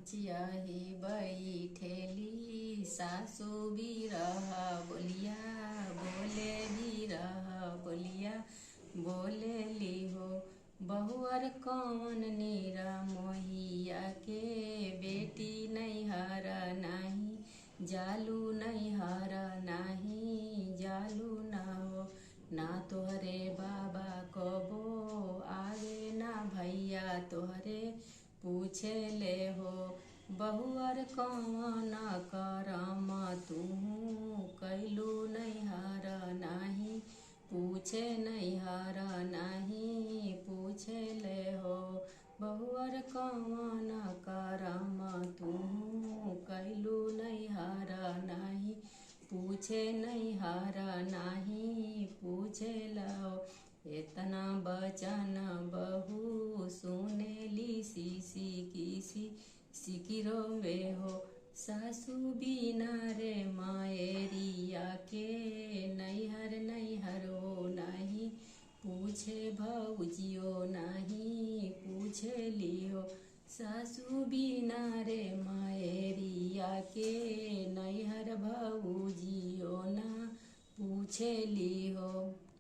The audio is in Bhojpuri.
चियाही बैठेली सासु बिरह बोलिया बोले बिरह बोलिया बोलेली हो। बहुअर कौन नीरा मोहिया के बेटी नैहर नाही जालू नैहर नाही जालू ना हो। ना तोहरे बाबा कबो आवे ना भैया तोहरे पूछे ले हो। बहुअर कौन करम तू कैलू नैहर नाही पूछे नैहर नाही पूछे ले हो। बहुअर कौन करम तू कैलू नैहर नाही पूछे नैहर नाही पूछे लो। इतना बचन बहू सुनेली सीसी किसी सिकी रोवे हो। सासू बिना रे मायरिया के नैहर नैहर हो नहीं पूछे भौजियो नहीं पूछे लियो। सासू बिना रे मायरिया के नैहर भौजियो ना पूछे लियो।